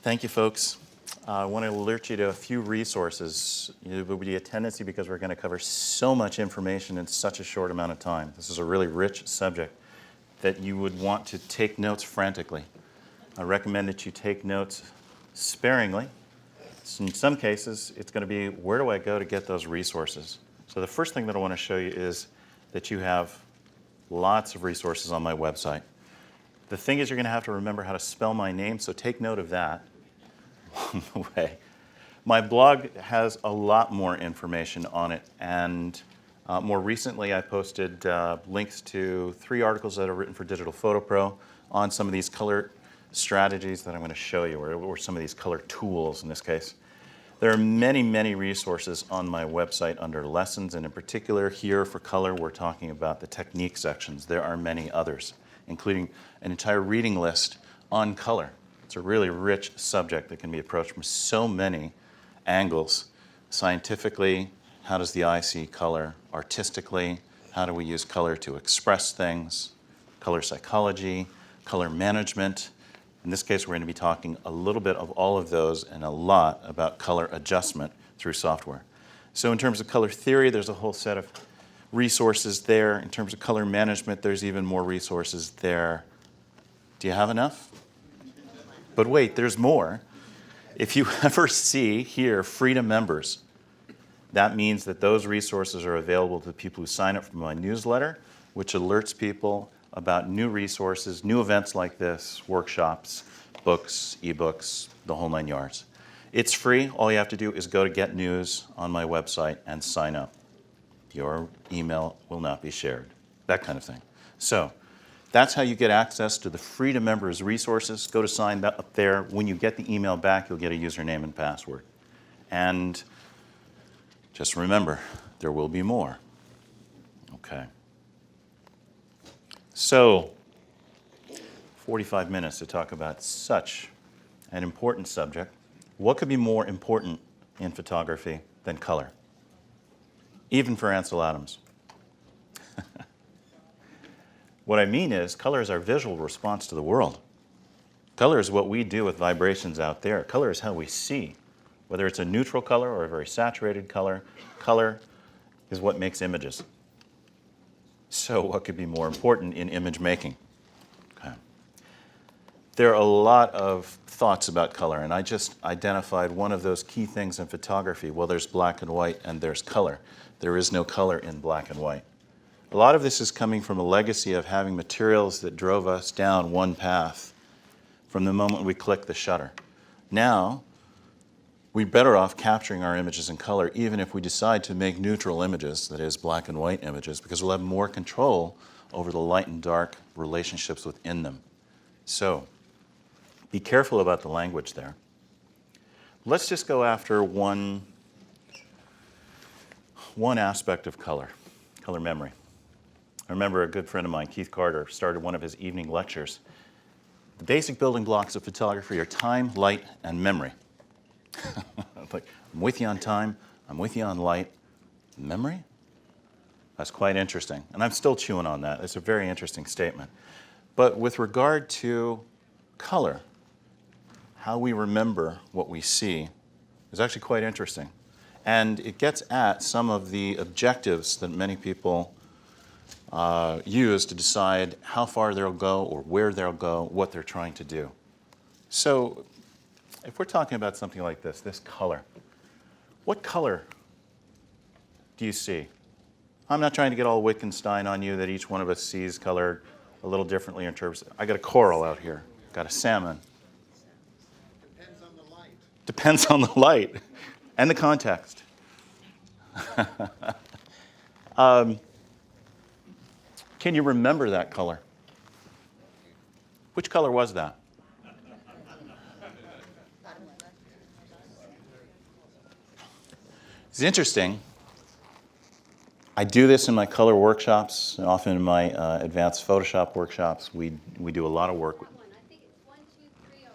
Thank you, folks. I want to alert you to a few resources. It would be a tendency, because we're going to cover so much information in such a short amount of time. This is a really rich subject that you would want to take notes frantically. I recommend that you take notes sparingly. In some cases, it's going to be, where do I go to get those resources? So the first thing that I want to show you is that you have lots of resources on my website. The thing is, you're going to have to remember how to spell my name, so take note of that along the way. My blog has a lot more information on it, and more recently I posted links to 3 articles that are written for Digital Photo Pro on some of these color strategies that I'm going to show you, or some of these color tools in this case. There are many, many resources on my website under lessons, and in particular here for color we're talking about the technique sections. There are many others, including an entire reading list on color. It's a really rich subject that can be approached from so many angles. Scientifically, how does the eye see color? Artistically, how do we use color to express things? Color psychology, color management. In this case, we're going to be talking a little bit of all of those and a lot about color adjustment through software. So in terms of color theory, there's a whole set of resources there. In terms of color management, there's even more resources there. Do you have enough? But wait, there's more. If you ever see here Freedom members, that means that those resources are available to people who sign up for my newsletter, which alerts people about new resources, new events like this, workshops, books, ebooks, the whole 9 yards. It's free. All you have to do is go to Get News on my website and sign up. Your email will not be shared, that kind of thing. So that's how you get access to the Freedom Members resources. Go to sign up there. When you get the email back, you'll get a username and password. And just remember, there will be more. Okay. So, 45 minutes to talk about such an important subject. What could be more important in photography than color? Even for Ansel Adams. What I mean is, color is our visual response to the world. Color is what we do with vibrations out there. Color is how we see. Whether it's a neutral color or a very saturated color, color is what makes images. So what could be more important in image making? Okay. There are a lot of thoughts about color, and I just identified one of those key things in photography. Well, there's black and white and there's color. There is no color in black and white. A lot of this is coming from a legacy of having materials that drove us down one path from the moment we click the shutter. Now, we're better off capturing our images in color, even if we decide to make neutral images, that is, black and white images, because we'll have more control over the light and dark relationships within them. So, be careful about the language there. Let's just go after one aspect of color, color memory. I remember a good friend of mine, Keith Carter, started one of his evening lectures. The basic building blocks of photography are time, light, and memory. Like, I'm with you on time, I'm with you on light. Memory? That's quite interesting. And I'm still chewing on that. It's a very interesting statement. But with regard to color, how we remember what we see is actually quite interesting. And it gets at some of the objectives that many people use to decide how far they'll go or where they'll go, what they're trying to do. So, if we're talking about something like this color, what color do you see? I'm not trying to get all Wittgenstein on you that each one of us sees color a little differently in terms of, I got a coral out here, got a salmon. Depends on the light. Depends on the light and the context. Can you remember that color? Which color was that? It's interesting. I do this in my color workshops, and often in my advanced Photoshop workshops. We do a lot of work. I think it's 1, 2, 3 over.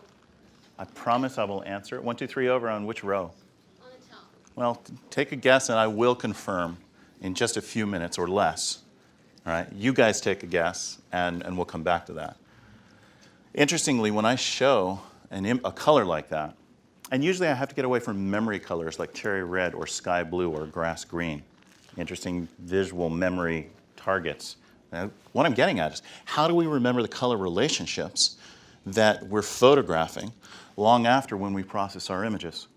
I promise I will answer it. 1, 2, 3 over on which row? On the top. Well, take a guess, and I will confirm in just a few minutes or less. All right, you guys take a guess, and we'll come back to that. Interestingly, when I show a color like that, and usually I have to get away from memory colors like cherry red or sky blue or grass green, interesting visual memory targets. Now, what I'm getting at is, how do we remember the color relationships that we're photographing long after when we process our images?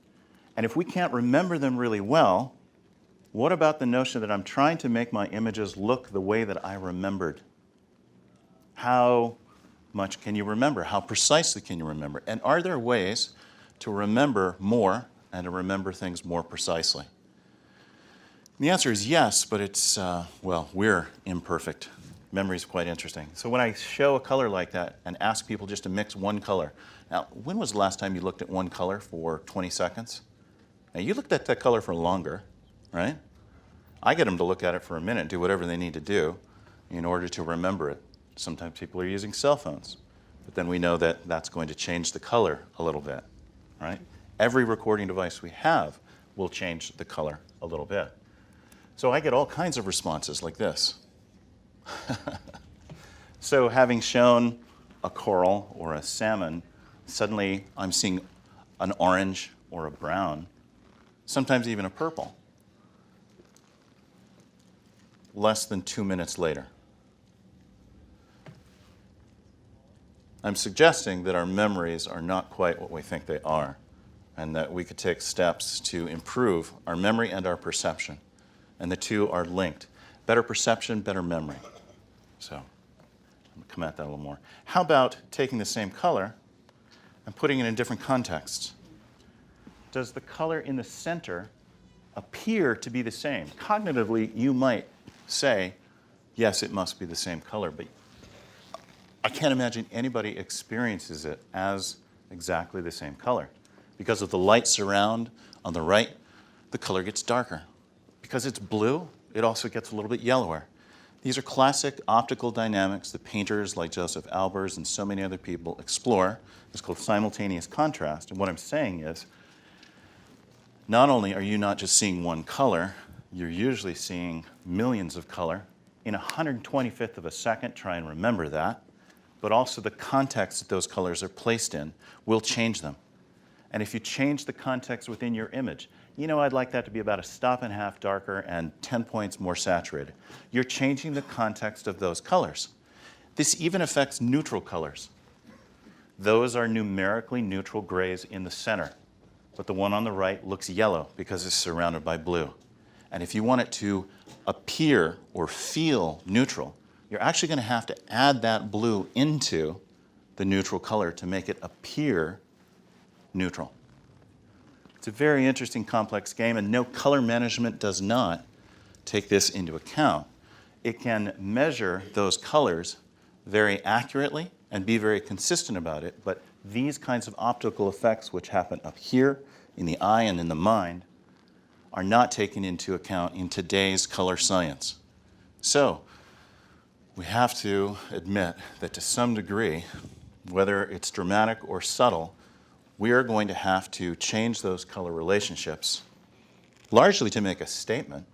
And if we can't remember them really well, what about the notion that I'm trying to make my images look the way that I remembered? How much can you remember? How precisely can you remember? And are there ways to remember more and to remember things more precisely? And the answer is yes, but it's, well, we're imperfect. Memory is quite interesting. So when I show a color like that and ask people just to mix one color, now, when was the last time you looked at one color for 20 seconds? Now, you looked at that color for longer, right? I get them to look at it for a minute, do whatever they need to do in order to remember it. Sometimes people are using cell phones, but then we know that that's going to change the color a little bit, right? Every recording device we have will change the color a little bit. So I get all kinds of responses like this. So having shown a coral or a salmon, suddenly I'm seeing an orange or a brown, sometimes even a purple, less than 2 minutes later. I'm suggesting that our memories are not quite what we think they are, and that we could take steps to improve our memory and our perception. And the two are linked. Better perception, better memory. So I'm going to come at that a little more. How about taking the same color and putting it in different contexts? Does the color in the center appear to be the same? Cognitively, you might say, yes, it must be the same color, but I can't imagine anybody experiences it as exactly the same color. Because of the light surround on the right, the color gets darker. Because it's blue, it also gets a little bit yellower. These are classic optical dynamics that painters like Joseph Albers and so many other people explore. It's called simultaneous contrast. And what I'm saying is, not only are you not just seeing one color, you're usually seeing millions of color in 125th of a second. Try and remember that. But also the context that those colors are placed in will change them. And if you change the context within your image, you know, I'd like that to be about a stop and a half darker and 10 points more saturated. You're changing the context of those colors. This even affects neutral colors. Those are numerically neutral grays in the center, but the one on the right looks yellow because it's surrounded by blue. And if you want it to appear or feel neutral, you're actually going to have to add that blue into the neutral color to make it appear neutral. It's a very interesting, complex game, and no, color management does not take this into account. It can measure those colors very accurately and be very consistent about it, but these kinds of optical effects, which happen up here in the eye and in the mind, are not taken into account in today's color science. So we have to admit that to some degree, whether it's dramatic or subtle, we are going to have to change those color relationships, largely to make a statement.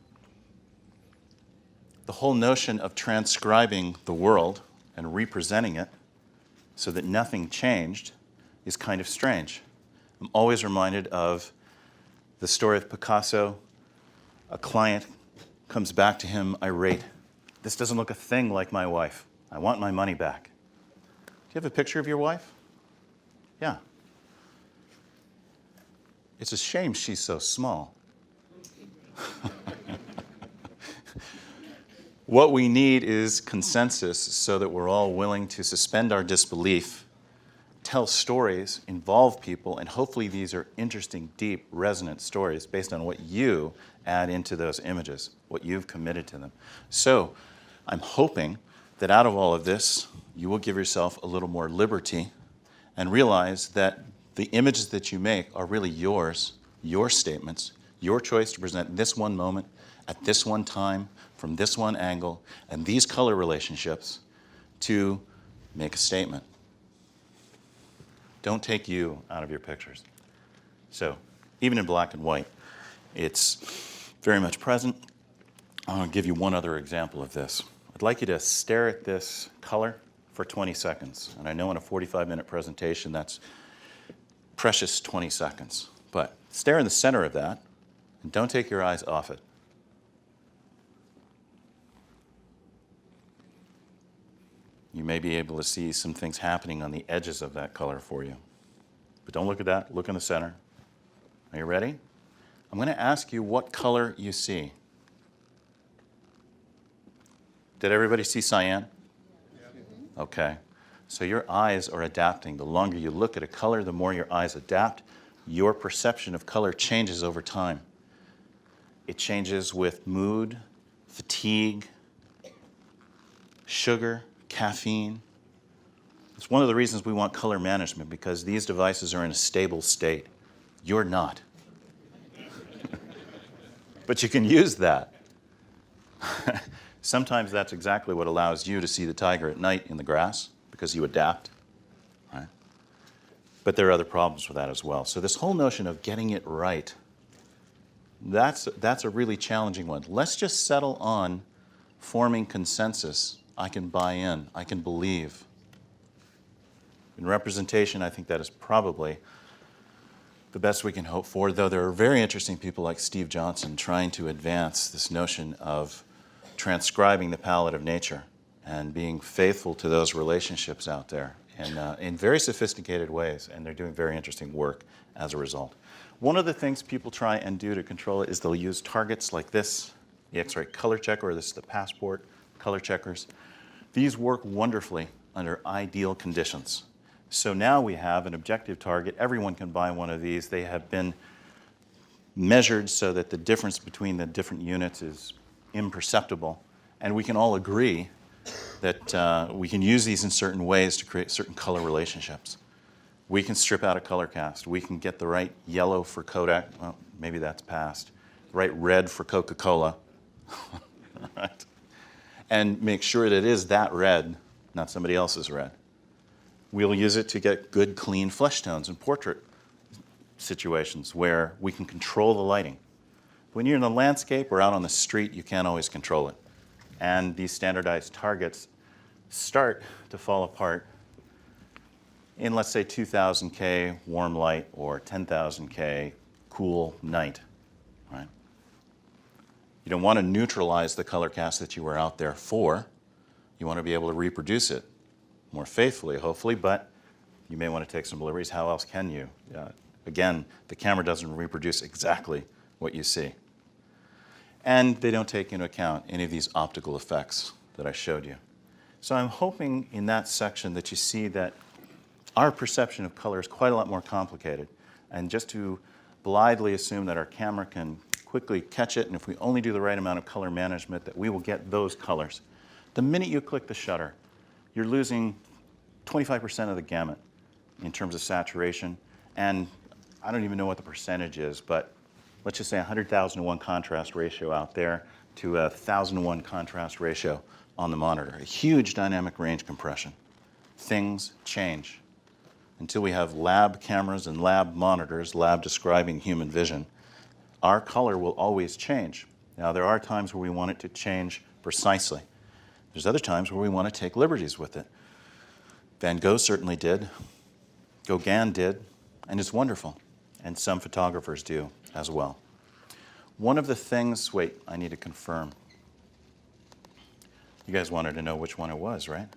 The whole notion of transcribing the world and representing it so that nothing changed is kind of strange. I'm always reminded of the story of Picasso. A client comes back to him irate. This doesn't look a thing like my wife. I want my money back. Do you have a picture of your wife? Yeah. It's a shame she's so small. What we need is consensus so that we're all willing to suspend our disbelief, tell stories, involve people, and hopefully these are interesting, deep, resonant stories based on what you add into those images, what you've committed to them. So I'm hoping that out of all of this, you will give yourself a little more liberty and realize that the images that you make are really yours, your statements, your choice to present this one moment, at this one time, from this one angle, and these color relationships to make a statement. Don't take you out of your pictures. So, even in black and white, it's very much present. I'll give you one other example of this. I'd like you to stare at this color for 20 seconds. And I know in a 45-minute presentation that's precious 20 seconds. But stare in the center of that, and don't take your eyes off it. You may be able to see some things happening on the edges of that color for you. But don't look at that, look in the center. Are you ready? I'm going to ask you what color you see. Did everybody see cyan? Okay. So your eyes are adapting. The longer you look at a color, the more your eyes adapt. Your perception of color changes over time. It changes with mood, fatigue, sugar, caffeine. It's one of the reasons we want color management, because these devices are in a stable state. You're not. But you can use that. Sometimes that's exactly what allows you to see the tiger at night in the grass, because you adapt. Right? But there are other problems with that as well. So this whole notion of getting it right, that's a really challenging one. Let's just settle on forming consensus. I can buy in. I can believe. In representation, I think that is probably the best we can hope for, though there are very interesting people like Steve Johnson trying to advance this notion of transcribing the palette of nature and being faithful to those relationships out there in very sophisticated ways, and they're doing very interesting work as a result. One of the things people try and do to control it is they'll use targets like this, the X-ray color checker, or this is the passport color checkers. These work wonderfully under ideal conditions. So now we have an objective target. Everyone can buy one of these. They have been measured so that the difference between the different units is imperceptible. And we can all agree that we can use these in certain ways to create certain color relationships. We can strip out a color cast. We can get the right yellow for Kodak. Well, maybe that's past. The right red for Coca-Cola. Right? And make sure that it is that red, not somebody else's red. We'll use it to get good, clean flesh tones in portrait situations where we can control the lighting. When you're in the landscape or out on the street, you can't always control it. And these standardized targets start to fall apart in, let's say, 2000K warm light or 10,000K cool night. Right? You don't want to neutralize the color cast that you were out there for. You want to be able to reproduce it more faithfully, hopefully, but you may want to take some liberties. How else can you? Again, the camera doesn't reproduce exactly what you see. And they don't take into account any of these optical effects that I showed you. So I'm hoping in that section that you see that our perception of color is quite a lot more complicated. And just to blithely assume that our camera can quickly catch it, and if we only do the right amount of color management, that we will get those colors. The minute you click the shutter, you're losing 25% of the gamut in terms of saturation. And I don't even know what the percentage is, but let's just say 100,000 to 1 contrast ratio out there to 1,000 to 1 contrast ratio on the monitor. A huge dynamic range compression. Things change. Until we have lab cameras and lab monitors, lab describing human vision, our color will always change. Now, there are times where we want it to change precisely. There's other times where we want to take liberties with it. Van Gogh certainly did. Gauguin did. And it's wonderful. And some photographers do as well. One of the things, wait, I need to confirm. You guys wanted to know which one it was, right?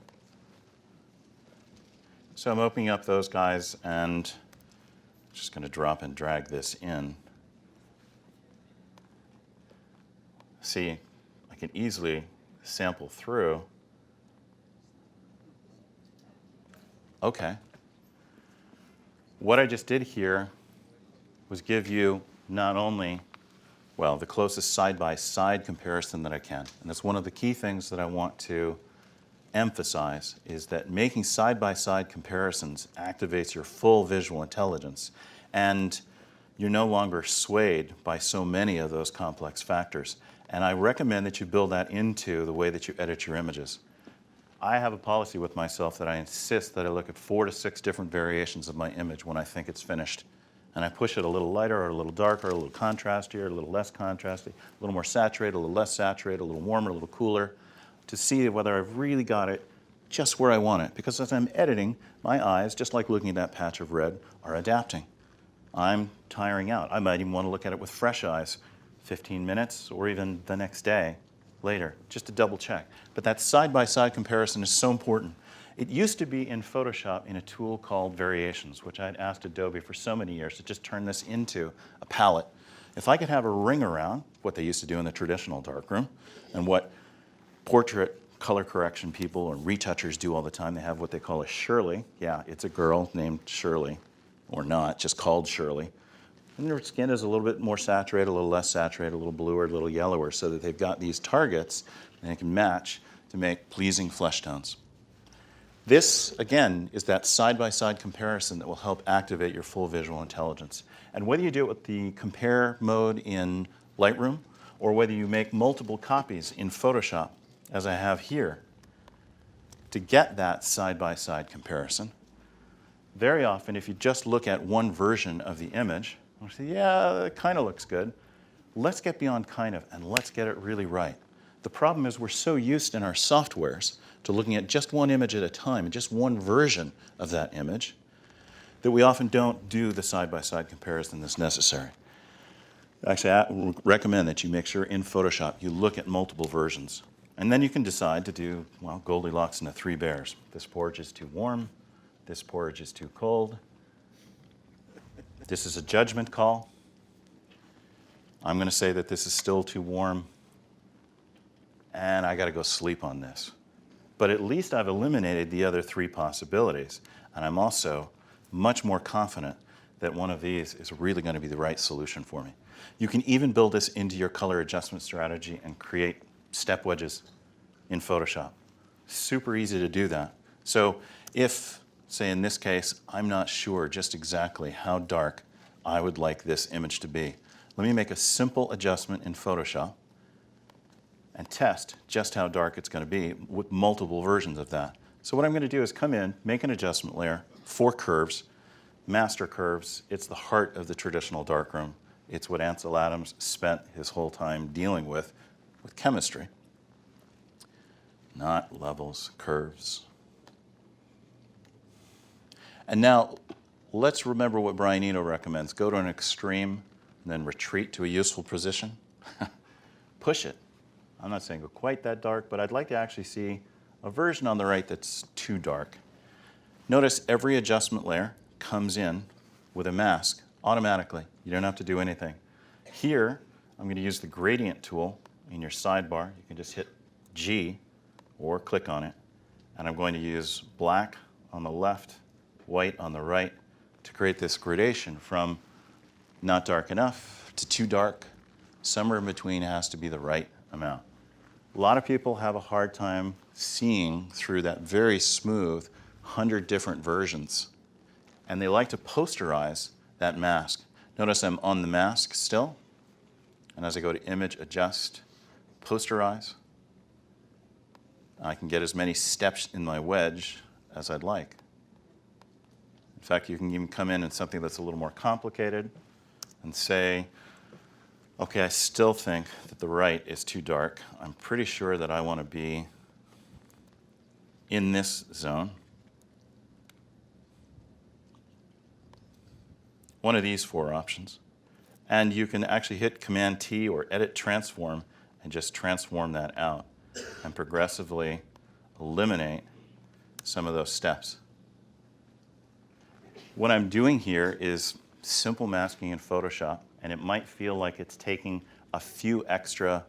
So I'm opening up those guys and just going to drop and drag this in. See, I can easily sample through. Okay. What I just did here was give you not only, well, the closest side-by-side comparison that I can. And that's one of the key things that I want to emphasize, is that making side-by-side comparisons activates your full visual intelligence. And you're no longer swayed by so many of those complex factors. And I recommend that you build that into the way that you edit your images. I have a policy with myself that I insist that I look at 4 to 6 different variations of my image when I think it's finished. And I push it a little lighter or a little darker, a little contrastier, a little less contrasty, a little more saturated, a little less saturated, a little warmer, a little cooler, to see whether I've really got it just where I want it. Because as I'm editing, my eyes, just like looking at that patch of red, are adapting. I'm tiring out. I might even want to look at it with fresh eyes, 15 minutes or even the next day later, just to double check. But that side-by-side comparison is so important. It used to be in Photoshop in a tool called Variations, which I'd asked Adobe for so many years to just turn this into a palette. If I could have a ring around, what they used to do in the traditional darkroom, and what portrait color correction people or retouchers do all the time, they have what they call a Shirley. Yeah, it's a girl named Shirley, or not, just called Shirley. And their skin is a little bit more saturated, a little less saturated, a little bluer, a little yellower, so that they've got these targets and they can match to make pleasing flesh tones. This, again, is that side-by-side comparison that will help activate your full visual intelligence. And whether you do it with the compare mode in Lightroom, or whether you make multiple copies in Photoshop, as I have here, to get that side-by-side comparison, very often, if you just look at one version of the image, you'll say, yeah, it kind of looks good. Let's get beyond kind of, and let's get it really right. The problem is we're so used in our softwares to looking at just one image at a time and just one version of that image that we often don't do the side-by-side comparison that's necessary. Actually, I recommend that you make sure in Photoshop you look at multiple versions. And then you can decide to do, well, Goldilocks and the Three Bears. This porridge is too warm. This porridge is too cold. This is a judgment call. I'm going to say that this is still too warm, and I got to go sleep on this. But at least I've eliminated the other three possibilities, and I'm also much more confident that one of these is really going to be the right solution for me. You can even build this into your color adjustment strategy and create step wedges in Photoshop. Super easy to do that. So if, say in this case, I'm not sure just exactly how dark I would like this image to be, let me make a simple adjustment in Photoshop and test just how dark it's going to be with multiple versions of that. So what I'm going to do is come in, make an adjustment layer, 4 curves, master curves. It's the heart of the traditional darkroom. It's what Ansel Adams spent his whole time dealing with chemistry. Not levels, curves. And now, let's remember what Brian Eno recommends. Go to an extreme, and then retreat to a useful position. Push it. I'm not saying go quite that dark, but I'd like to actually see a version on the right that's too dark. Notice every adjustment layer comes in with a mask automatically. You don't have to do anything. Here, I'm going to use the gradient tool in your sidebar. You can just hit G or click on it. And I'm going to use black on the left, white on the right to create this gradation from not dark enough to too dark. Somewhere in between has to be the right amount. A lot of people have a hard time seeing through that very smooth 100 different versions. And they like to posterize that mask. Notice I'm on the mask still. And as I go to Image, Adjust, Posterize, I can get as many steps in my wedge as I'd like. In fact, you can even come in something that's a little more complicated and say, okay, I still think that the right is too dark. I'm pretty sure that I want to be in this zone. One of these 4 options. And you can actually hit Command-T or Edit Transform and just transform that out and progressively eliminate some of those steps. What I'm doing here is simple masking in Photoshop, and it might feel like it's taking a few extra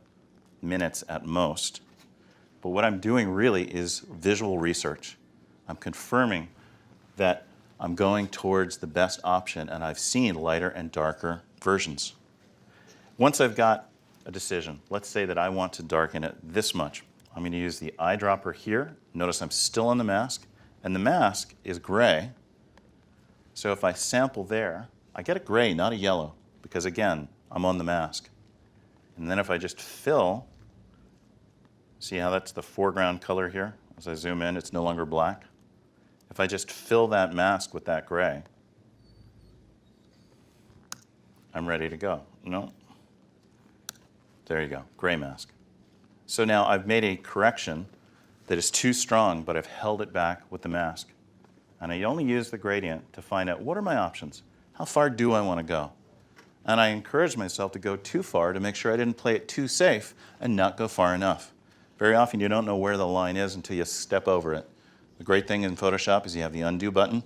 minutes at most. But what I'm doing really is visual research. I'm confirming that I'm going towards the best option, and I've seen lighter and darker versions. Once I've got a decision, let's say that I want to darken it this much. I'm going to use the eyedropper here. Notice I'm still on the mask, and the mask is gray. So if I sample there, I get a gray, not a yellow, because again, I'm on the mask. And then if I just fill, see how that's the foreground color here? As I zoom in, it's no longer black. If I just fill that mask with that gray, I'm ready to go. No. There you go, gray mask. So now I've made a correction that is too strong, but I've held it back with the mask. And I only use the gradient to find out what are my options. How far do I want to go? And I encourage myself to go too far to make sure I didn't play it too safe and not go far enough. Very often you don't know where the line is until you step over it. The great thing in Photoshop is you have the undo button.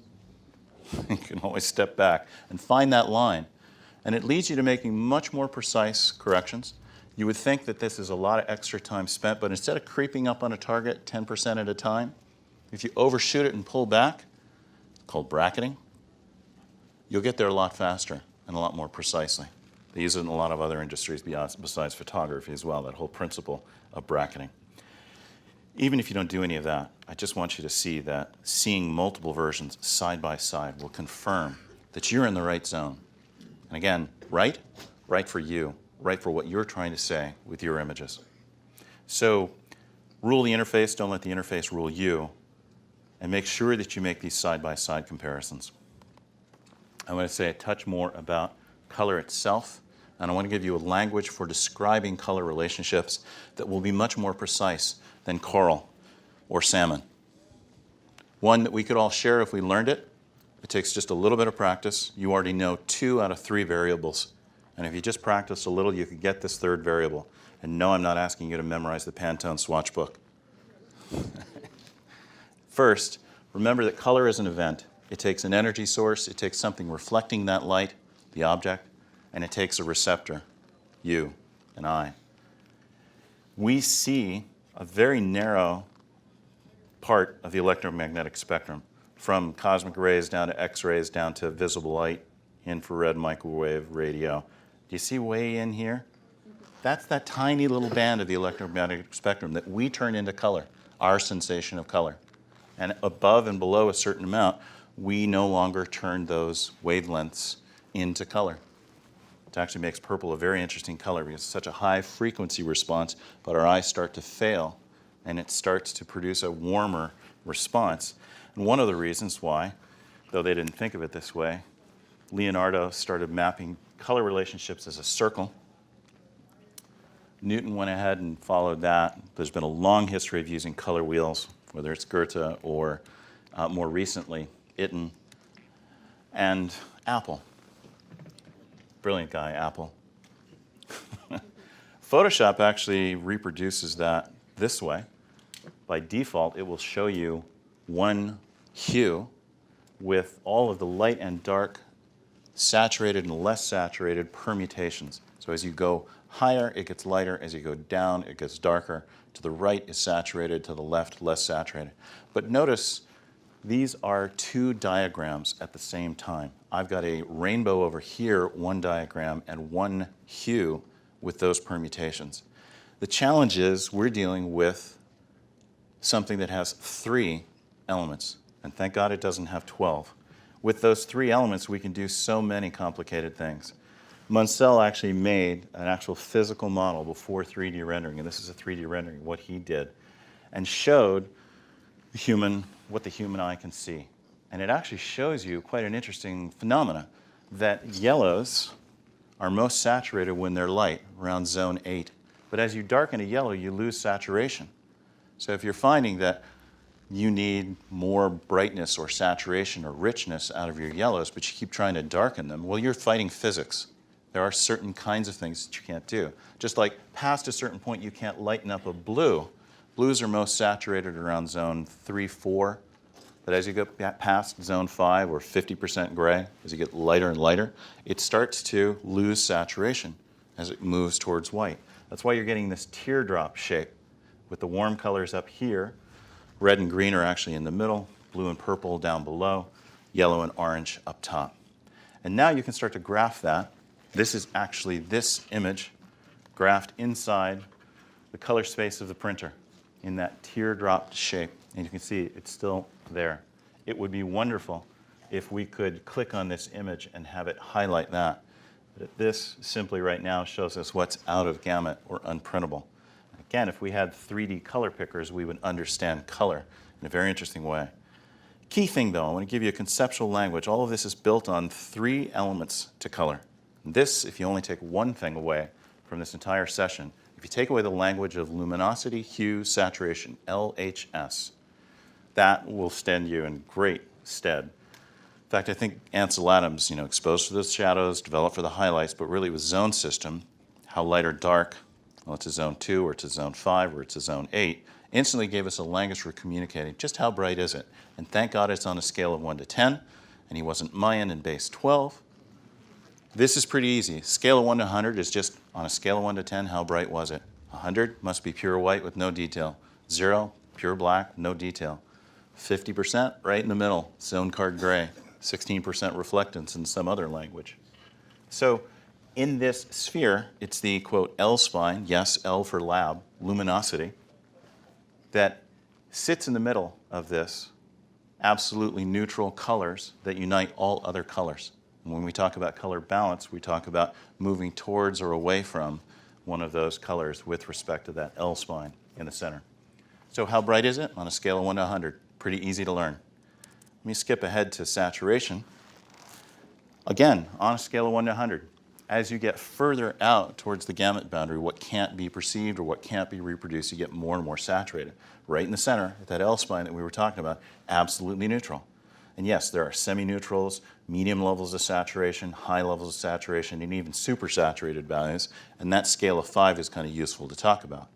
You can always step back and find that line. And it leads you to making much more precise corrections. You would think that this is a lot of extra time spent, but instead of creeping up on a target 10% at a time, if you overshoot it and pull back, called bracketing, you'll get there a lot faster and a lot more precisely. They use it in a lot of other industries besides photography as well, that whole principle of bracketing. Even if you don't do any of that, I just want you to see that seeing multiple versions side by side will confirm that you're in the right zone. And again, right for you, right for what you're trying to say with your images. So rule the interface, don't let the interface rule you, and make sure that you make these side-by-side comparisons. I want to say a touch more about color itself, and I want to give you a language for describing color relationships that will be much more precise than coral or salmon. One that we could all share if we learned it. It takes just a little bit of practice. You already know 2 out of 3 variables, and if you just practice a little, you could get this 3rd variable. And no, I'm not asking you to memorize the Pantone swatch book. First, remember that color is an event. It takes an energy source, it takes something reflecting that light, the object, and it takes a receptor, you and I. We see a very narrow part of the electromagnetic spectrum, from cosmic rays down to X-rays, down to visible light, infrared, microwave, radio. Do you see way in here? That's that tiny little band of the electromagnetic spectrum that we turn into color, our sensation of color. And above and below a certain amount, we no longer turn those wavelengths into color. It actually makes purple a very interesting color because it's such a high frequency response, but our eyes start to fail, and it starts to produce a warmer response. And one of the reasons why, though they didn't think of it this way, Leonardo started mapping color relationships as a circle. Newton went ahead and followed that. There's been a long history of using color wheels, whether it's Goethe or more recently, Itten, and Apple. Brilliant guy, Apple. Photoshop actually reproduces that this way. By default, it will show you one hue with all of the light and dark, saturated and less saturated permutations. So as you go higher, it gets lighter. As you go down, it gets darker. To the right is saturated, to the left, less saturated. But notice these are 2 diagrams at the same time. I've got a rainbow over here, one diagram, and one hue with those permutations. The challenge is we're dealing with something that has 3 elements, and thank God it doesn't have 12. With those 3 elements, we can do so many complicated things. Munsell actually made an actual physical model before 3D rendering, and this is a 3D rendering, what he did, and showed what the human eye can see. And it actually shows you quite an interesting phenomena, that yellows are most saturated when they're light, around zone 8. But as you darken a yellow, you lose saturation. So if you're finding that you need more brightness or saturation or richness out of your yellows, but you keep trying to darken them, well, you're fighting physics. There are certain kinds of things that you can't do. Just like past a certain point, you can't lighten up a blue. Blues are most saturated around zone 3, 4. But as you go past zone 5 or 50% gray, as you get lighter and lighter, it starts to lose saturation as it moves towards white. That's why you're getting this teardrop shape with the warm colors up here. Red and green are actually in the middle, blue and purple down below, yellow and orange up top. And now you can start to graph that. This is actually this image graphed inside the color space of the printer in that teardrop shape. And you can see it's still there. It would be wonderful if we could click on this image and have it highlight that. But this simply right now shows us what's out of gamut or unprintable. Again, if we had 3D color pickers, we would understand color in a very interesting way. Key thing though, I want to give you a conceptual language. All of this is built on 3 elements to color. This, if you only take one thing away from this entire session, If you take away the language of luminosity, hue, saturation, LHS, that will stand you in great stead. In fact, I think Ansel Adams, exposed for the shadows, developed for the highlights, but really it was zone system, how light or dark, well, it's a zone 2, or it's a zone 5, or it's a zone 8, instantly gave us a language for communicating just how bright is it. And thank God it's on a scale of 1 to 10, and he wasn't Mayan in base 12. This is pretty easy. Scale of 1 to 100 is just on a scale of 1 to 10, how bright was it? 100 must be pure white with no detail. 0, pure black, no detail. 50%, right in the middle, zone card gray. 16% reflectance in some other language. So in this sphere, it's the, quote, L spine, yes, L for lab, luminosity, that sits in the middle of this absolutely neutral colors that unite all other colors. And when we talk about color balance, we talk about moving towards or away from one of those colors with respect to that L spine in the center. So how bright is it? On a scale of 1 to 100. Pretty easy to learn. Let me skip ahead to saturation. Again, on a scale of 1 to 100. As you get further out towards the gamut boundary, what can't be perceived or what can't be reproduced, you get more and more saturated. Right in the center, at that L spine that we were talking about, absolutely neutral. And yes, there are semi-neutrals, medium levels of saturation, high levels of saturation, and even supersaturated values. And that scale of 5 is kind of useful to talk about.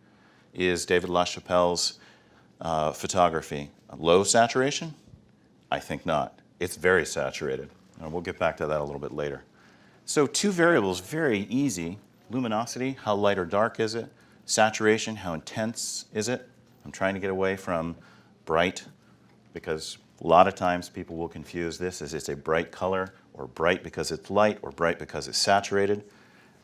Is David LaChapelle's photography low saturation? I think not. It's very saturated. And we'll get back to that a little bit later. So 2 variables, very easy. Luminosity, how light or dark is it? Saturation, how intense is it? I'm trying to get away from bright, because a lot of times people will confuse this as it's a bright color, or bright because it's light, or bright because it's saturated.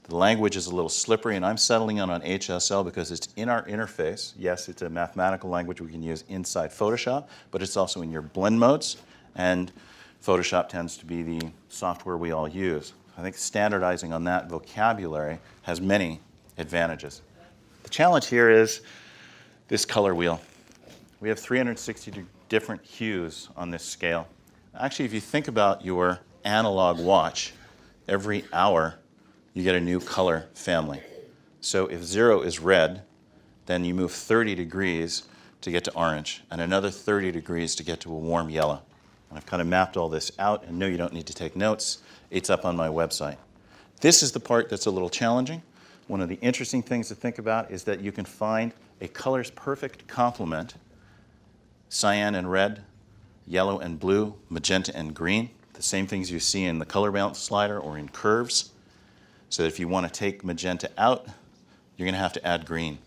The language is a little slippery, and I'm settling on HSL because it's in our interface. Yes, it's a mathematical language we can use inside Photoshop, but it's also in your blend modes, and Photoshop tends to be the software we all use. I think standardizing on that vocabulary has many advantages. The challenge here is this color wheel. We have 360 different hues on this scale. Actually, if you think about your analog watch, every hour you get a new color family. So if 0 is red, then you move 30 degrees to get to orange, and another 30 degrees to get to a warm yellow. And I've kind of mapped all this out, and no, you don't need to take notes. It's up on my website. This is the part that's a little challenging. One of the interesting things to think about is that you can find a color's perfect complement, cyan and red, yellow and blue, magenta and green, the same things you see in the color balance slider or in curves. So that if you want to take magenta out, you're going to have to add green,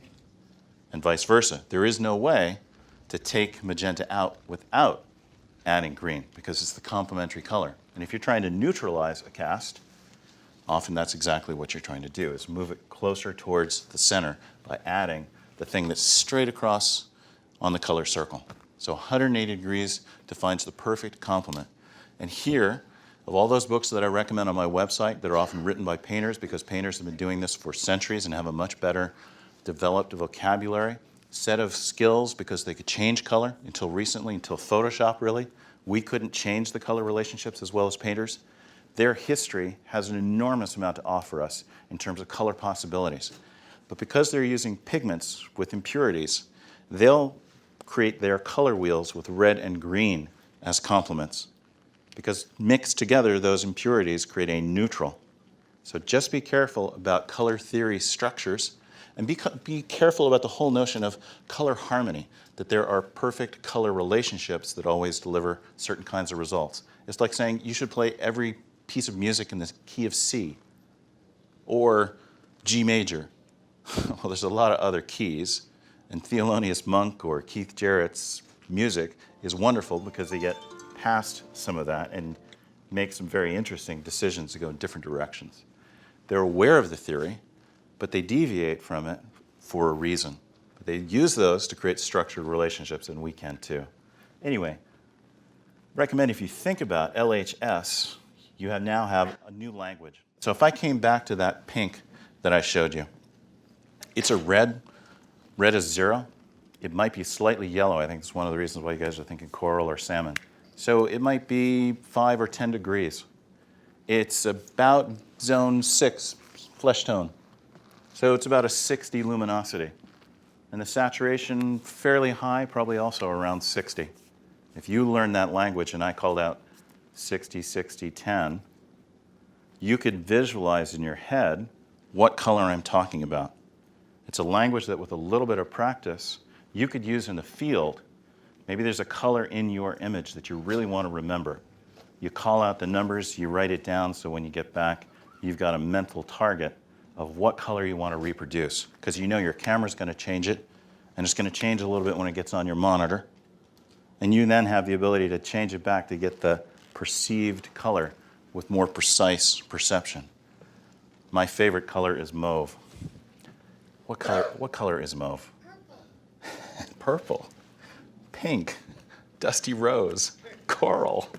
and vice versa. There is no way to take magenta out without adding green, because it's the complementary color. And if you're trying to neutralize a cast, often that's exactly what you're trying to do, is move it closer towards the center by adding the thing that's straight across on the color circle. So 180 degrees defines the perfect complement. And here, of all those books that I recommend on my website that are often written by painters, because painters have been doing this for centuries and have a much better developed vocabulary, set of skills, because they could change color until recently, until Photoshop really. We couldn't change the color relationships as well as painters. Their history has an enormous amount to offer us in terms of color possibilities. But because they're using pigments with impurities, they'll create their color wheels with red and green as complements, because mixed together, those impurities create a neutral. So just be careful about color theory structures, and be careful about the whole notion of color harmony, that there are perfect color relationships that always deliver certain kinds of results. It's like saying you should play every piece of music in the key of C or G major. Well, there's a lot of other keys, and Thelonious Monk or Keith Jarrett's music is wonderful because they get past some of that and make some very interesting decisions to go in different directions. They're aware of the theory, but they deviate from it for a reason. They use those to create structured relationships, and we can too. Anyway, recommend if you think about LHS, you now have a new language. So if I came back to that pink that I showed you, it's a red. Red is 0. It might be slightly yellow. I think it's one of the reasons why you guys are thinking coral or salmon. So it might be 5 or 10 degrees. It's about zone 6 flesh tone. So it's about a 60 luminosity. And the saturation fairly high, probably also around 60. If you learned that language and I called out 60, 60, 10, you could visualize in your head what color I'm talking about. It's a language that with a little bit of practice, you could use in the field. Maybe there's a color in your image that you really want to remember. You call out the numbers, you write it down, so when you get back, you've got a mental target of what color you want to reproduce. Because you know your camera's going to change it, and it's going to change a little bit when it gets on your monitor. And you then have the ability to change it back to get the perceived color with more precise perception. My favorite color is mauve. What color is mauve? Purple. Purple, pink, dusty rose, coral,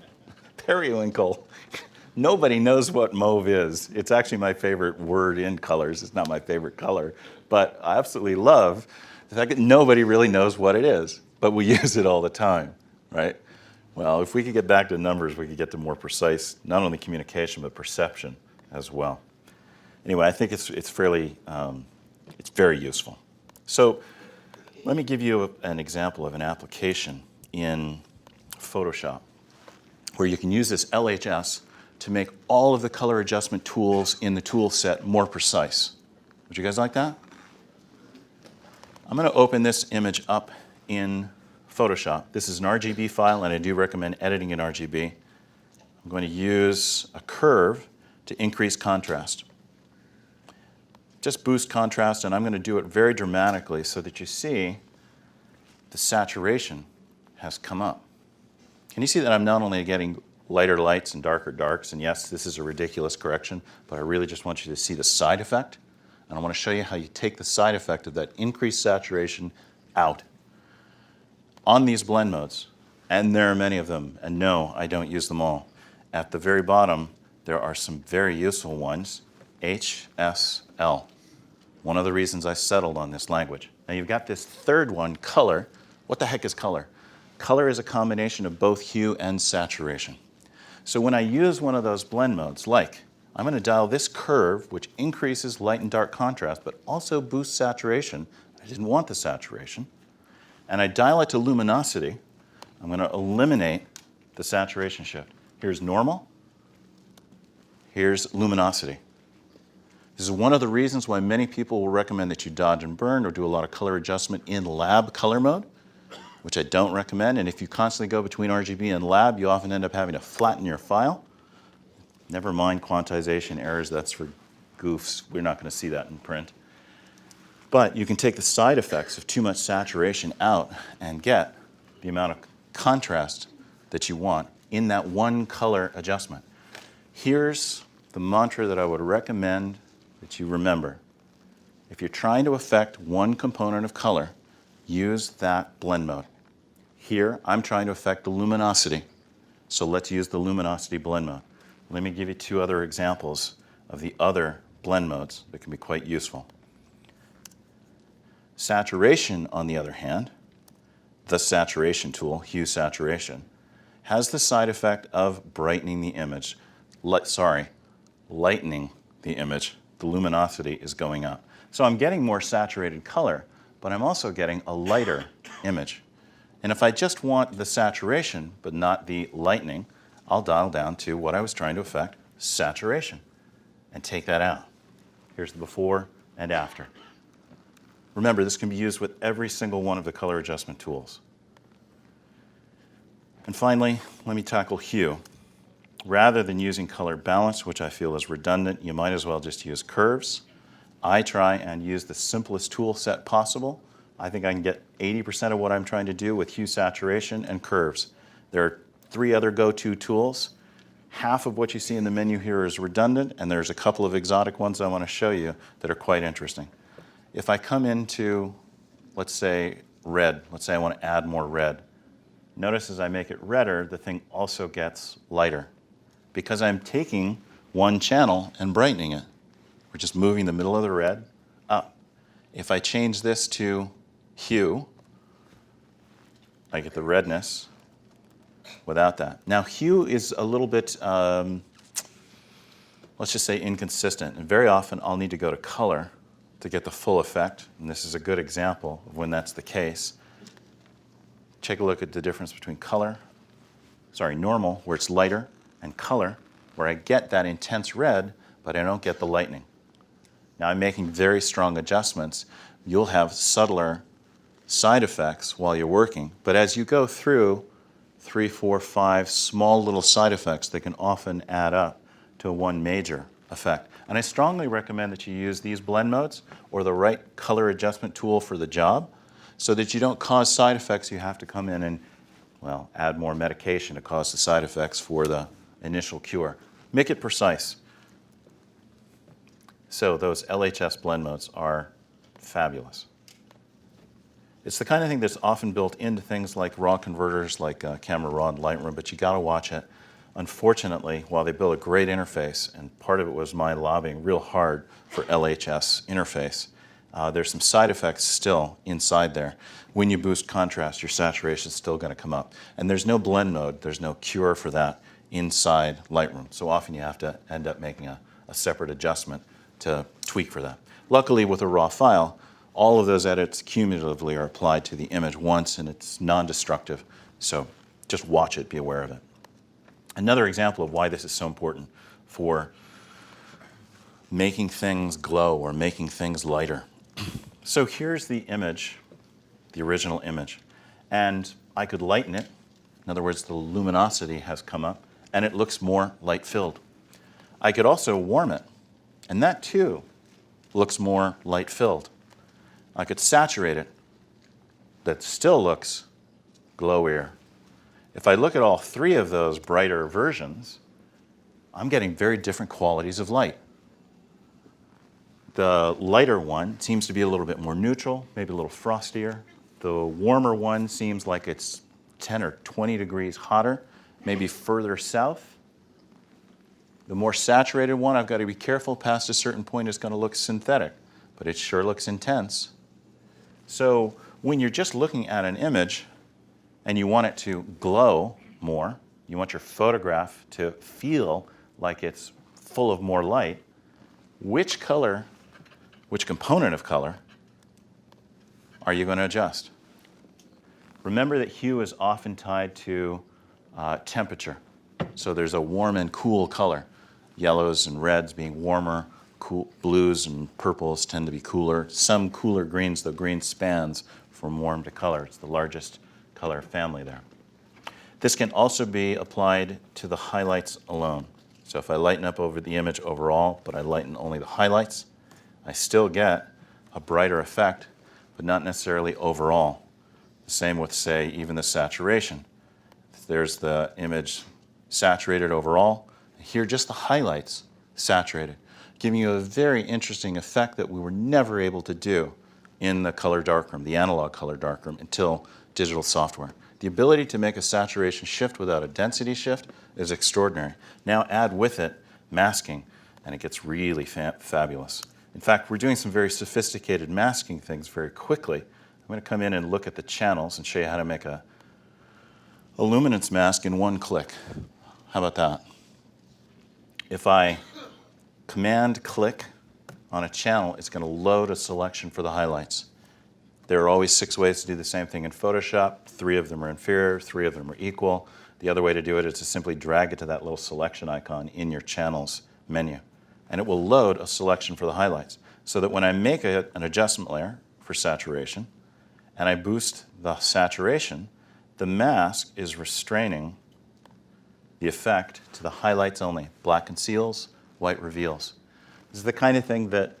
periwinkle. Nobody knows what mauve is. It's actually my favorite word in colors. It's not my favorite color, but I absolutely love the fact that nobody really knows what it is, but we use it all the time, right? Well, if we could get back to numbers, we could get to more precise, not only communication, but perception as well. Anyway, I think it's fairly, it's very useful. So let me give you an example of an application in Photoshop where you can use this LHS to make all of the color adjustment tools in the tool set more precise. Would you guys like that? I'm going to open this image up in Photoshop. This is an RGB file, and I do recommend editing in RGB. I'm going to use a curve to increase contrast. Just boost contrast, and I'm going to do it very dramatically so that you see the saturation has come up. Can you see that I'm not only getting lighter lights and darker darks, and yes, this is a ridiculous correction, but I really just want you to see the side effect, and I want to show you how you take the side effect of that increased saturation out. On these blend modes, and there are many of them, and no, I don't use them all. At the very bottom, there are some very useful ones, HSL. One of the reasons I settled on this language. Now you've got this third one, color. What the heck is color? Color is a combination of both hue and saturation. So when I use one of those blend modes, like I'm going to dial this curve, which increases light and dark contrast, but also boosts saturation. I didn't want the saturation. And I dial it to luminosity. I'm going to eliminate the saturation shift. Here's normal. Here's luminosity. This is one of the reasons why many people will recommend that you dodge and burn or do a lot of color adjustment in lab color mode, which I don't recommend. And if you constantly go between RGB and lab, you often end up having to flatten your file. Never mind quantization errors, that's for goofs. We're not going to see that in print. But you can take the side effects of too much saturation out and get the amount of contrast that you want in that one color adjustment. Here's the mantra that I would recommend that you remember. If you're trying to affect one component of color, use that blend mode. Here, I'm trying to affect the luminosity, so let's use the luminosity blend mode. Let me give you two other examples of the other blend modes that can be quite useful. Saturation, on the other hand, the saturation tool, hue saturation, has the side effect of brightening the image. Lightening the image. The luminosity is going up. So I'm getting more saturated color, but I'm also getting a lighter image. And if I just want the saturation, but not the lightening, I'll dial down to what I was trying to affect, saturation, and take that out. Here's the before and after. Remember, this can be used with every single one of the color adjustment tools. And finally, let me tackle hue. Rather than using color balance, which I feel is redundant, you might as well just use curves. I try and use the simplest tool set possible. I think I can get 80% of what I'm trying to do with hue saturation and curves. There are 3 other go-to tools. Half of what you see in the menu here is redundant, and there's a couple of exotic ones I want to show you that are quite interesting. If I come into, let's say, red, let's say I want to add more red, notice as I make it redder, the thing also gets lighter, because I'm taking one channel and brightening it. We're just moving the middle of the red up. If I change this to hue, I get the redness without that. Now, hue is a little bit, let's just say, inconsistent. And very often I'll need to go to color to get the full effect, and this is a good example of when that's the case. Take a look at the difference between normal, where it's lighter, and color, where I get that intense red, but I don't get the lightning. Now I'm making very strong adjustments. You'll have subtler side effects while you're working, but as you go through 3, 4, 5 small little side effects that can often add up to one major effect. And I strongly recommend that you use these blend modes or the right color adjustment tool for the job so that you don't cause side effects you have to come in and, well, add more medication to cause the side effects for the initial cure. Make it precise. So those LHS blend modes are fabulous. It's the kind of thing that's often built into things like raw converters, like Camera Raw and Lightroom, but you got to watch it. Unfortunately, while they built a great interface, and part of it was my lobbying real hard for LHS interface, there's some side effects still inside there. When you boost contrast, your saturation is still going to come up. And there's no blend mode, there's no cure for that inside Lightroom. So often you have to end up making a separate adjustment to tweak for that. Luckily, with a raw file, all of those edits cumulatively are applied to the image once, and it's non-destructive. So just watch it, be aware of it. Another example of why this is so important for making things glow or making things lighter. So here's the image, the original image, and I could lighten it. In other words, the luminosity has come up, and it looks more light-filled. I could also warm it, and that too looks more light-filled. I could saturate it, that still looks glowier. If I look at all three of those brighter versions, I'm getting very different qualities of light. The lighter one seems to be a little bit more neutral, maybe a little frostier. The warmer one seems like it's 10 or 20 degrees hotter, maybe further south. The more saturated one, I've got to be careful. Past a certain point, it's going to look synthetic, but it sure looks intense. So when you're just looking at an image and you want it to glow more, you want your photograph to feel like it's full of more light, which color, which component of color are you going to adjust? Remember that hue is often tied to temperature. So there's a warm and cool color. Yellows and reds being warmer, cool, blues and purples tend to be cooler. Some cooler greens, though green spans from warm to color. It's the largest color family there. This can also be applied to the highlights alone. So if I lighten up over the image overall, but I lighten only the highlights, I still get a brighter effect, but not necessarily overall. The same with, say, even the saturation. There's the image saturated overall. Here, just the highlights saturated, giving you a very interesting effect that we were never able to do in the color darkroom, the analog color darkroom, until digital software. The ability to make a saturation shift without a density shift is extraordinary. Now add with it masking, and it gets really fabulous. In fact, we're doing some very sophisticated masking things very quickly. I'm going to come in and look at the channels and show you how to make a luminance mask in one click. How about that? If I command-click on a channel, it's going to load a selection for the highlights. There are always 6 ways to do the same thing in Photoshop. 3 of them are inferior, 3 of them are equal. The other way to do it is to simply drag it to that little selection icon in your channels menu. And it will load a selection for the highlights. So that when I make an adjustment layer for saturation, and I boost the saturation, the mask is restraining the effect to the highlights only. Black conceals, white reveals. This is the kind of thing that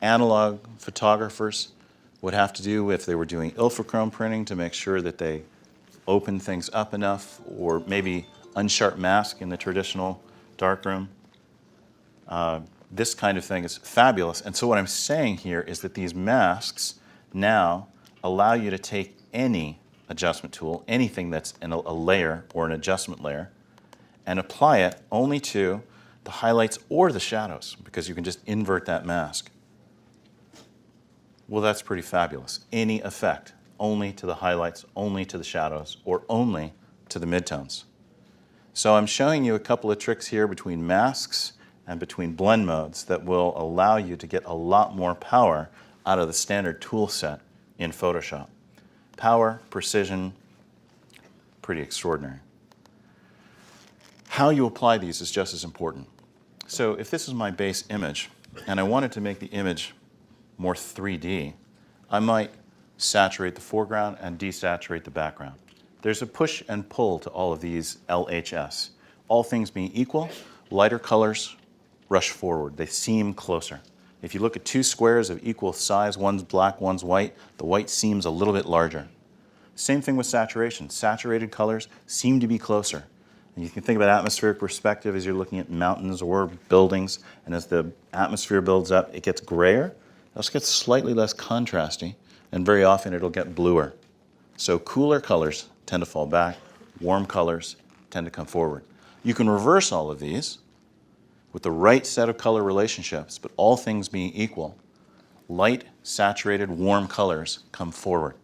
analog photographers would have to do if they were doing ilfochrome printing to make sure that they open things up enough, or maybe unsharp mask in the traditional darkroom. This kind of thing is fabulous. And so what I'm saying here is that these masks now allow you to take any adjustment tool, anything that's in a layer or an adjustment layer, and apply it only to the highlights or the shadows, because you can just invert that mask. Well, that's pretty fabulous. Any effect, only to the highlights, only to the shadows, or only to the midtones. So I'm showing you a couple of tricks here between masks and between blend modes that will allow you to get a lot more power out of the standard tool set in Photoshop. Power, precision, pretty extraordinary. How you apply these is just as important. So if this is my base image, and I wanted to make the image more 3D, I might saturate the foreground and desaturate the background. There's a push and pull to all of these LHS. All things being equal, lighter colors rush forward. They seem closer. If you look at two squares of equal size, one's black, one's white, the white seems a little bit larger. Same thing with saturation. Saturated colors seem to be closer. And you can think about atmospheric perspective as you're looking at mountains or buildings, and as the atmosphere builds up, it gets grayer. It also gets slightly less contrasty, and very often it'll get bluer. So cooler colors tend to fall back, warm colors tend to come forward. You can reverse all of these with the right set of color relationships, but all things being equal, light, saturated, warm colors come forward.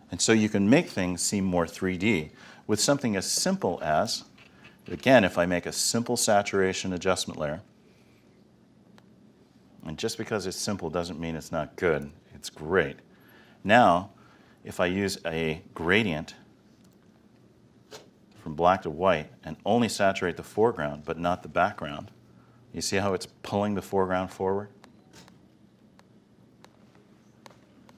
And so you can make things seem more 3D with something as simple as, again, if I make a simple saturation adjustment layer, and just because it's simple doesn't mean it's not good, it's great. Now, if I use a gradient from black to white and only saturate the foreground but not the background, you see how it's pulling the foreground forward?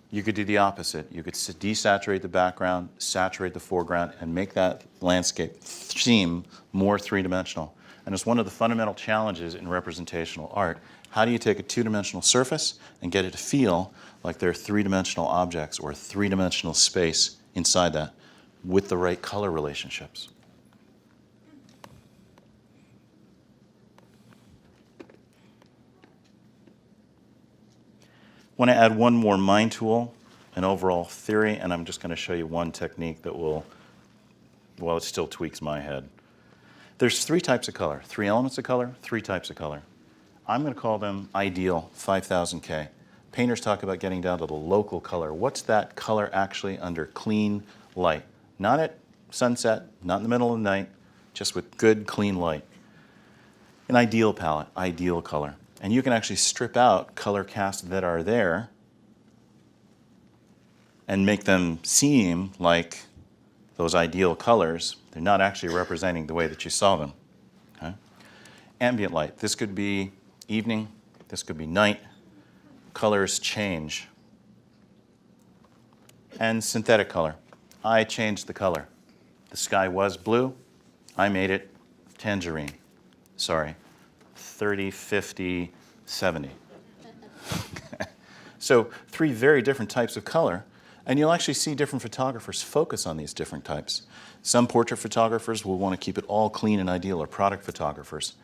You could do the opposite. You could desaturate the background, saturate the foreground, and make that landscape seem more three-dimensional. And it's one of the fundamental challenges in representational art. How do you take a two-dimensional surface and get it to feel like there are three-dimensional objects or three-dimensional space inside that with the right color relationships? I want to add one more mind tool, an overall theory, and I'm just going to show you one technique that will, well, it still tweaks my head. There's three types of color, three elements of color, three types of color. I'm going to call them ideal 5000K. Painters talk about getting down to the local color. What's that color actually under clean light? Not at sunset, not in the middle of the night, just with good, clean light. An ideal palette, ideal color. And you can actually strip out color casts that are there and make them seem like those ideal colors. They're not actually representing the way that you saw them. Okay? Ambient light. This could be evening. This could be night. Colors change. And synthetic color. I changed the color. The sky was blue. I made it tangerine. Sorry. 30, 50, 70. So three very different types of color, and you'll actually see different photographers focus on these different types. Some portrait photographers will want to keep it all clean and ideal, or product photographers.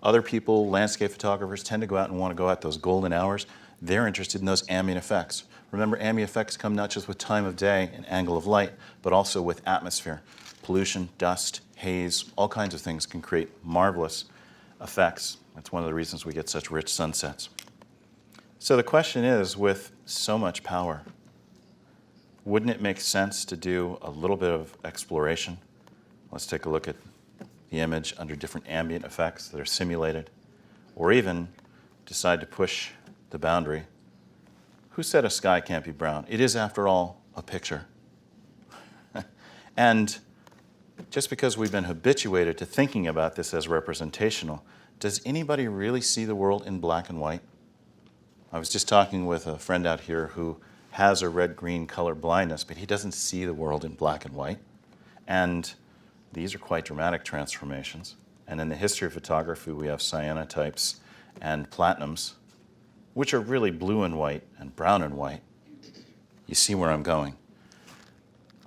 Other people, landscape photographers, tend to go out and want to go at those golden hours. They're interested in those ambient effects. Remember, ambient effects come not just with time of day and angle of light, but also with atmosphere. Pollution, dust, haze, all kinds of things can create marvelous effects. That's one of the reasons we get such rich sunsets. So the question is, with so much power, wouldn't it make sense to do a little bit of exploration? Let's take a look at the image under different ambient effects that are simulated, or even decide to push the boundary. Who said a sky can't be brown? It is, after all, a picture. And just because we've been habituated to thinking about this as representational, does anybody really see the world in black and white? I was just talking with a friend out here who has a red-green color blindness, but he doesn't see the world in black and white. And these are quite dramatic transformations. And in the history of photography, we have cyanotypes and platinums, which are really blue and white and brown and white. You see where I'm going.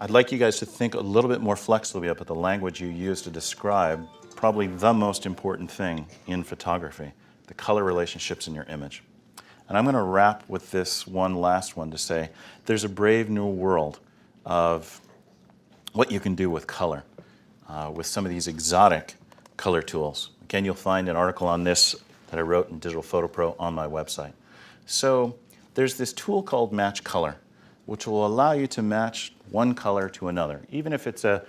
I'd like you guys to think a little bit more flexibly about the language you use to describe probably the most important thing in photography, the color relationships in your image. And I'm going to wrap with this one last one to say there's a brave new world of what you can do with color, with some of these exotic color tools. Again, you'll find an article on this that I wrote in Digital Photo Pro on my website. So there's this tool called Match Color, which will allow you to match one color to another, even if it's a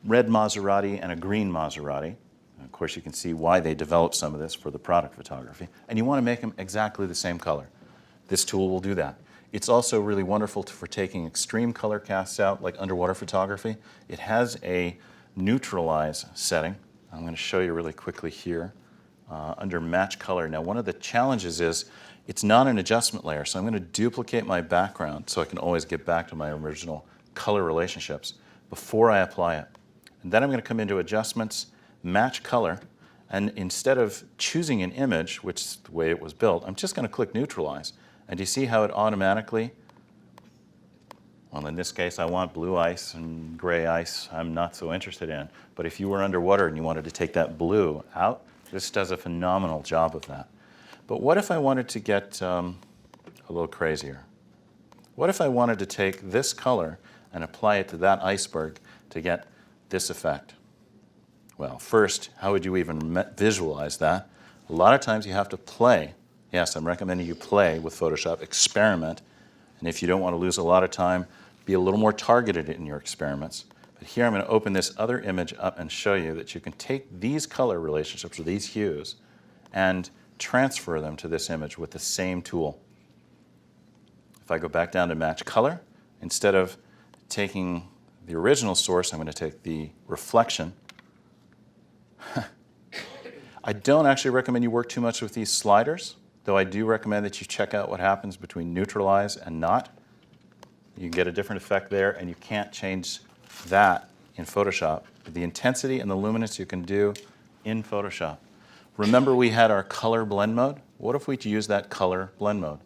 red Maserati and a green Maserati. Of course, you can see why they developed some of this for the product photography. And you want to make them exactly the same color. This tool will do that. It's also really wonderful for taking extreme color casts out, like underwater photography. It has a neutralize setting. I'm going to show you really quickly here under match color. Now, one of the challenges is it's not an adjustment layer, so I'm going to duplicate my background so I can always get back to my original color relationships before I apply it. And then I'm going to come into adjustments, match color, and instead of choosing an image, which is the way it was built, I'm just going to click neutralize. And you see how it automatically, well, in this case, I want blue ice and gray ice I'm not so interested in. But if you were underwater and you wanted to take that blue out, this does a phenomenal job of that. But what if I wanted to get a little crazier? What if I wanted to take this color and apply it to that iceberg to get this effect? Well, first, how would you even visualize that? A lot of times you have to play. Yes, I'm recommending you play with Photoshop, experiment, and if you don't want to lose a lot of time, be a little more targeted in your experiments. But here I'm going to open this other image up and show you that you can take these color relationships or these hues and transfer them to this image with the same tool. If I go back down to match color, instead of taking the original source, I'm going to take the reflection. I don't actually recommend you work too much with these sliders, though I do recommend that you check out what happens between neutralize and not. You can get a different effect there, and you can't change that in Photoshop. The intensity and the luminance you can do in Photoshop. Remember we had our color blend mode? What if we use that color blend mode?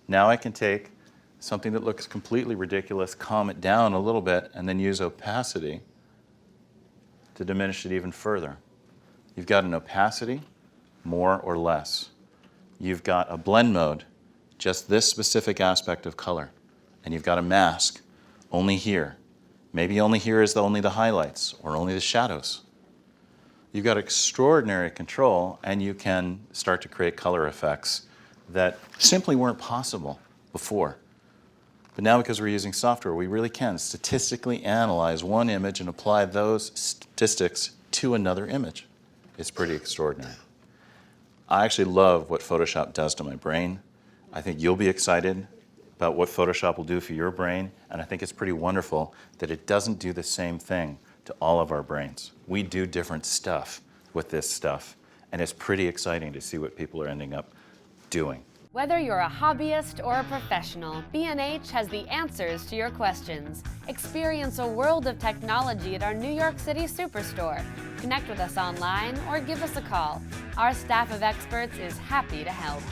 Now I can take something that looks completely ridiculous, calm it down a little bit, and then use opacity to diminish it even further. You've got an opacity, more or less. You've got a blend mode, just this specific aspect of color. And you've got a mask, only here. Maybe only here is only the highlights or only the shadows. You've got extraordinary control, and you can start to create color effects that simply weren't possible before. But now, because we're using software, we really can statistically analyze one image and apply those statistics to another image. It's pretty extraordinary. I actually love what Photoshop does to my brain. I think you'll be excited about what Photoshop will do for your brain, and I think it's pretty wonderful that it doesn't do the same thing to all of our brains. We do different stuff with this stuff, and it's pretty exciting to see what people are ending up doing. Whether you're a hobbyist or a professional, B&H has the answers to your questions. Experience a world of technology at our New York City Superstore. Connect with us online or give us a call. Our staff of experts is happy to help.